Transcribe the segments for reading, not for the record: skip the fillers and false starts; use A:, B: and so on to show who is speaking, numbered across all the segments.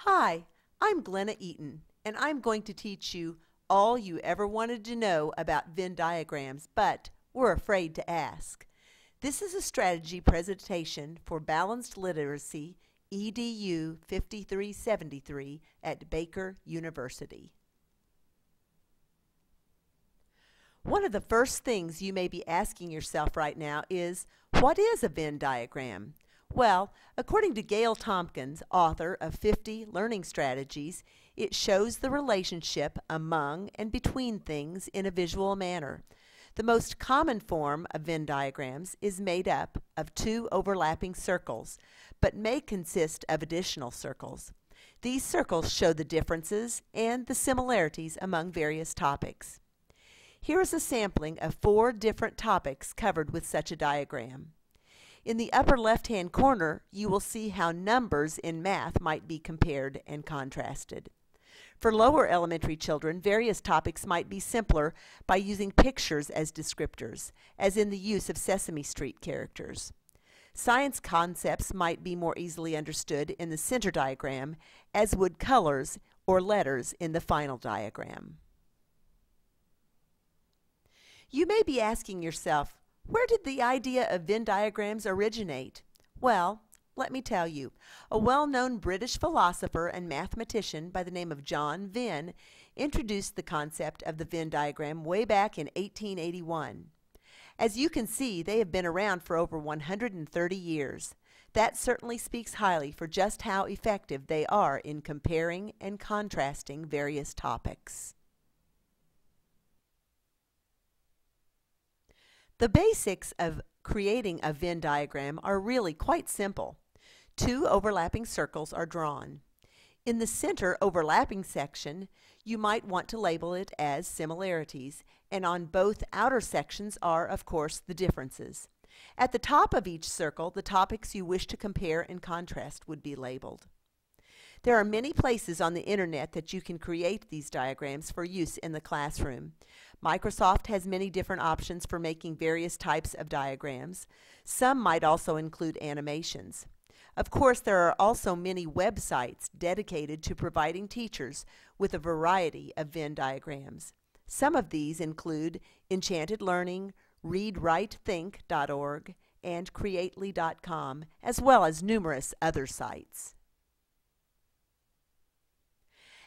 A: Hi, I'm Glenna Eaton, and I'm going to teach you all you ever wanted to know about Venn diagrams, but were afraid to ask. This is a strategy presentation for Balanced Literacy EDU 5373 at Baker University. One of the first things you may be asking yourself right now is, what is a Venn diagram? Well, according to Gail Tompkins, author of 50 Learning Strategies, it shows the relationship among and between things in a visual manner. The most common form of Venn diagrams is made up of two overlapping circles, but may consist of additional circles. These circles show the differences and the similarities among various topics. Here is a sampling of 4 different topics covered with such a diagram. In the upper left-hand corner, you will see how numbers in math might be compared and contrasted. For lower elementary children, various topics might be simpler by using pictures as descriptors, as in the use of Sesame Street characters. Science concepts might be more easily understood in the center diagram, as would colors or letters in the final diagram. You may be asking yourself, where did the idea of Venn diagrams originate? Well, let me tell you. A well-known British philosopher and mathematician by the name of John Venn introduced the concept of the Venn diagram way back in 1881. As you can see, they have been around for over 130 years. That certainly speaks highly for just how effective they are in comparing and contrasting various topics. The basics of creating a Venn diagram are really quite simple. 2 overlapping circles are drawn. In the center overlapping section, you might want to label it as similarities, and on both outer sections are, of course, the differences. At the top of each circle, the topics you wish to compare and contrast would be labeled. There are many places on the internet that you can create these diagrams for use in the classroom. Microsoft has many different options for making various types of diagrams. Some might also include animations. Of course, there are also many websites dedicated to providing teachers with a variety of Venn diagrams. Some of these include Enchanted Learning, readwritethink.org, and creately.com, as well as numerous other sites.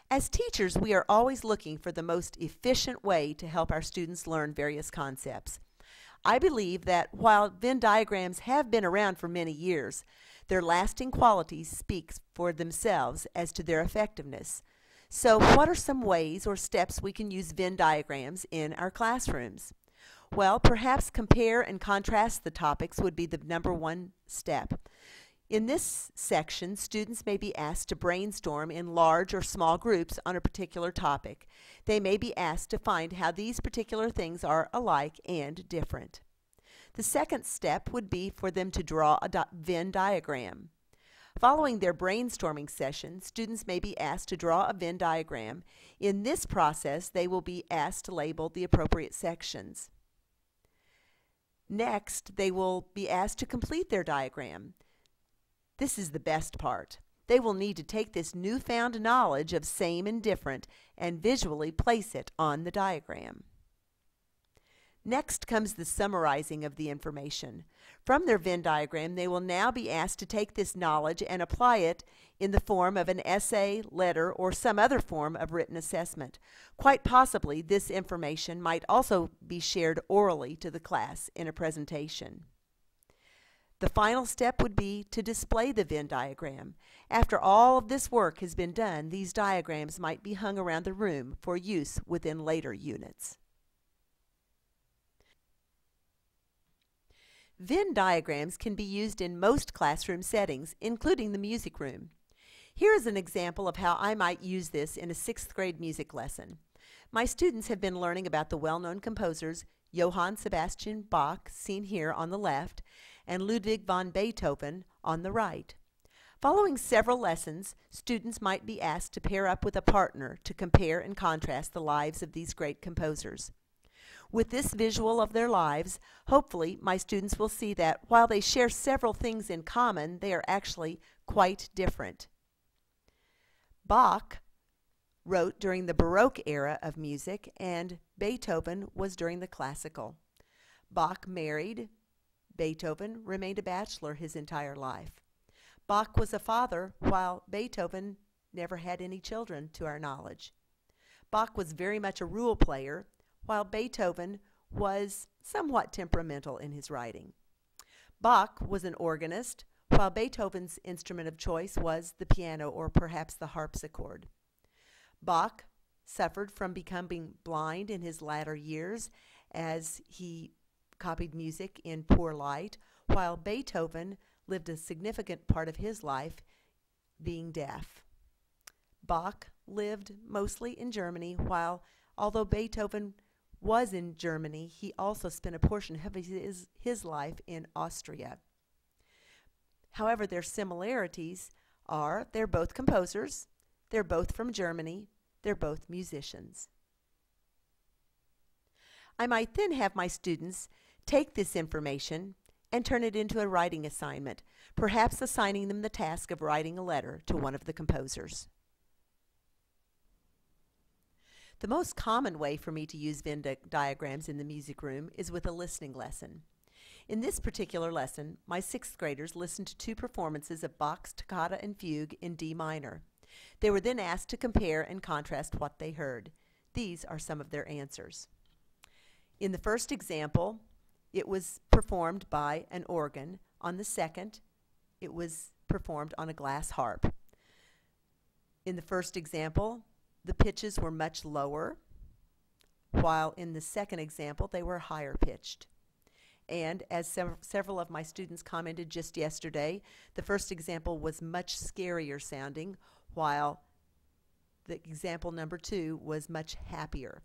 A: As teachers, we are always looking for the most efficient way to help our students learn various concepts. I believe that while Venn diagrams have been around for many years, their lasting qualities speak for themselves as to their effectiveness. So what are some ways or steps we can use Venn diagrams in our classrooms? Well, perhaps compare and contrast the topics would be the number one step. In this section, students may be asked to brainstorm in large or small groups on a particular topic. They may be asked to find how these particular things are alike and different. The second step would be for them to draw a Venn diagram. Following their brainstorming session, students may be asked to draw a Venn diagram. In this process, they will be asked to label the appropriate sections. Next, they will be asked to complete their diagram. This is the best part. They will need to take this newfound knowledge of same and different and visually place it on the diagram. Next comes the summarizing of the information. From their Venn diagram, they will now be asked to take this knowledge and apply it in the form of an essay, letter, or some other form of written assessment. Quite possibly, this information might also be shared orally to the class in a presentation. The final step would be to display the Venn diagram. After all of this work has been done, these diagrams might be hung around the room for use within later units. Venn diagrams can be used in most classroom settings, including the music room. Here is an example of how I might use this in a 6th grade music lesson. My students have been learning about the well-known composers Johann Sebastian Bach, seen here on the left, and Ludwig van Beethoven on the right. Following several lessons, students might be asked to pair up with a partner to compare and contrast the lives of these great composers. With this visual of their lives, hopefully my students will see that while they share several things in common, they are actually quite different. Bach wrote during the Baroque era of music, and Beethoven was during the classical. Bach married. Beethoven remained a bachelor his entire life. Bach was a father, while Beethoven never had any children to our knowledge. Bach was very much a rule player, while Beethoven was somewhat temperamental in his writing. Bach was an organist, while Beethoven's instrument of choice was the piano or perhaps the harpsichord. Bach suffered from becoming blind in his latter years as he copied music in poor light, while Beethoven lived a significant part of his life being deaf. Bach lived mostly in Germany, while although Beethoven was in Germany, he also spent a portion of his life in Austria. However, their similarities are they're both composers, they're both from Germany, they're both musicians. I might then have my students take this information and turn it into a writing assignment, perhaps assigning them the task of writing a letter to one of the composers. The most common way for me to use Venn diagrams in the music room is with a listening lesson. In this particular lesson, my 6th graders listened to 2 performances of Bach's Toccata and Fugue in D minor. They were then asked to compare and contrast what they heard. These are some of their answers. In the first example, it was performed by an organ. On the second, it was performed on a glass harp. In the first example, the pitches were much lower, while in the second example, they were higher pitched. And as several of my students commented just yesterday, the first example was much scarier sounding, while the example number 2 was much happier.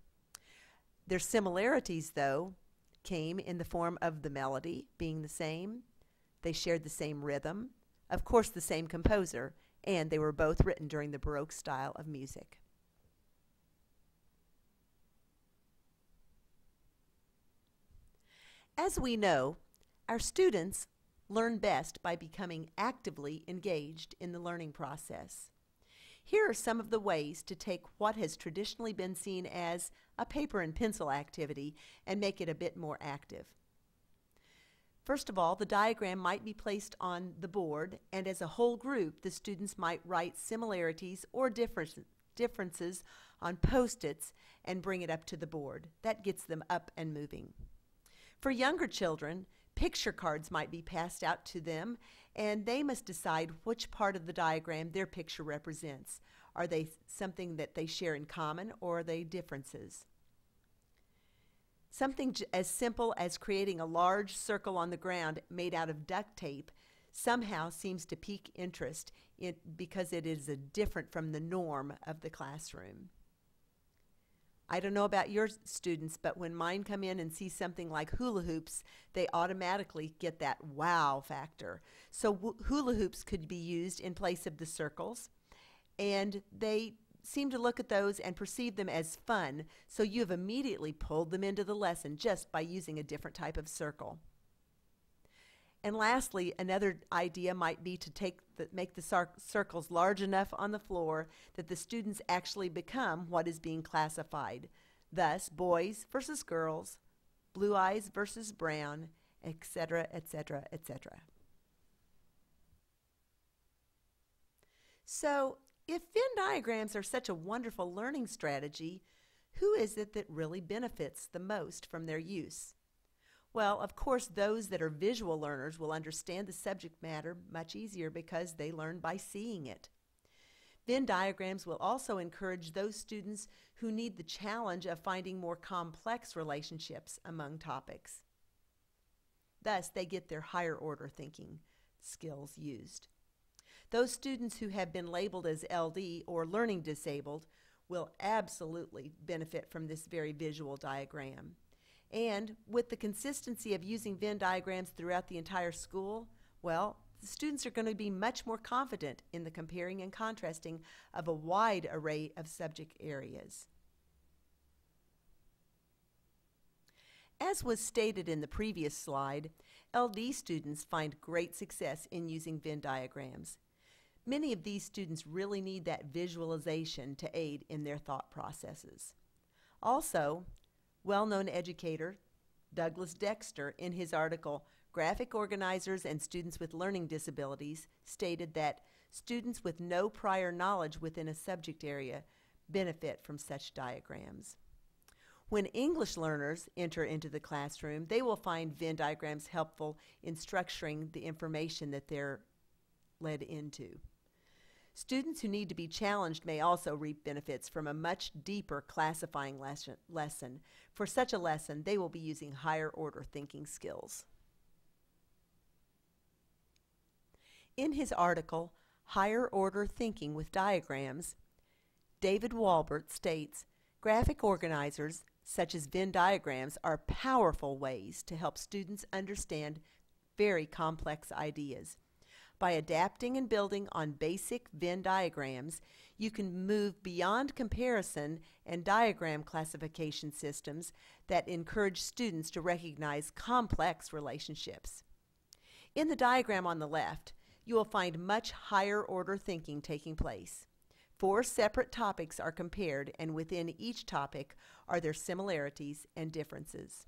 A: Their similarities, though, came in the form of the melody being the same. They shared the same rhythm, of course the same composer, and they were both written during the Baroque style of music. As we know, our students learn best by becoming actively engaged in the learning process. Here are some of the ways to take what has traditionally been seen as a paper and pencil activity and make it a bit more active. First of all, the diagram might be placed on the board, and as a whole group, the students might write similarities or differences on Post-its and bring it up to the board. That gets them up and moving. For younger children, picture cards might be passed out to them, and they must decide which part of the diagram their picture represents. Are they something that they share in common, or are they differences? Something as simple as creating a large circle on the ground made out of duct tape somehow seems to pique interest because it is different from the norm of the classroom. I don't know about your students, but when mine come in and see something like hula hoops, they automatically get that wow factor. So hula hoops could be used in place of the circles, and they seem to look at those and perceive them as fun, so you've immediately pulled them into the lesson just by using a different type of circle. And lastly, another idea might be to make the circles large enough on the floor that the students actually become what is being classified. Thus, boys versus girls, blue eyes versus brown, etc., etc., etc. So, if Venn diagrams are such a wonderful learning strategy, who is it that really benefits the most from their use? Well, of course, those that are visual learners will understand the subject matter much easier because they learn by seeing it. Venn diagrams will also encourage those students who need the challenge of finding more complex relationships among topics. Thus, they get their higher order thinking skills used. Those students who have been labeled as LD or learning disabled will absolutely benefit from this very visual diagram. And with the consistency of using Venn diagrams throughout the entire school, well, the students are going to be much more confident in the comparing and contrasting of a wide array of subject areas. As was stated in the previous slide, LD students find great success in using Venn diagrams. Many of these students really need that visualization to aid in their thought processes. Also, well-known educator Douglas Dexter, in his article, Graphic Organizers and Students with Learning Disabilities, stated that students with no prior knowledge within a subject area benefit from such diagrams. When English learners enter into the classroom, they will find Venn diagrams helpful in structuring the information that they're led into. Students who need to be challenged may also reap benefits from a much deeper classifying lesson. For such a lesson, they will be using higher order thinking skills. In his article, Higher Order Thinking with Diagrams, David Walbert states, graphic organizers such as Venn diagrams are powerful ways to help students understand very complex ideas. By adapting and building on basic Venn diagrams, you can move beyond comparison and diagram classification systems that encourage students to recognize complex relationships. In the diagram on the left, you will find much higher order thinking taking place. 4 separate topics are compared, and within each topic are their similarities and differences.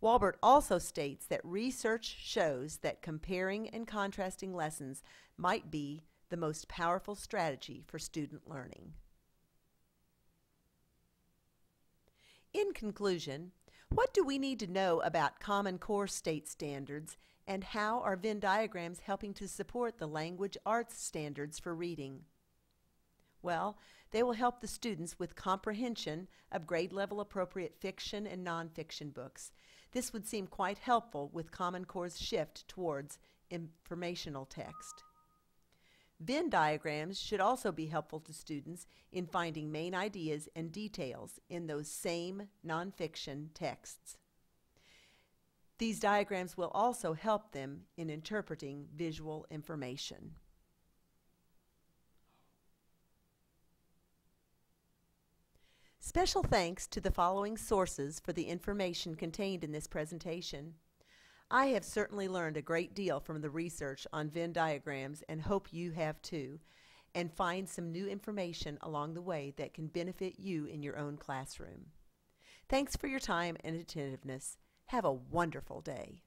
A: Walbert also states that research shows that comparing and contrasting lessons might be the most powerful strategy for student learning. In conclusion, what do we need to know about Common Core state standards, and how are Venn diagrams helping to support the language arts standards for reading? Well, they will help the students with comprehension of grade level appropriate fiction and nonfiction books. This would seem quite helpful with Common Core's shift towards informational text. Venn diagrams should also be helpful to students in finding main ideas and details in those same nonfiction texts. These diagrams will also help them in interpreting visual information. Special thanks to the following sources for the information contained in this presentation. I have certainly learned a great deal from the research on Venn diagrams and hope you have too, and find some new information along the way that can benefit you in your own classroom. Thanks for your time and attentiveness. Have a wonderful day.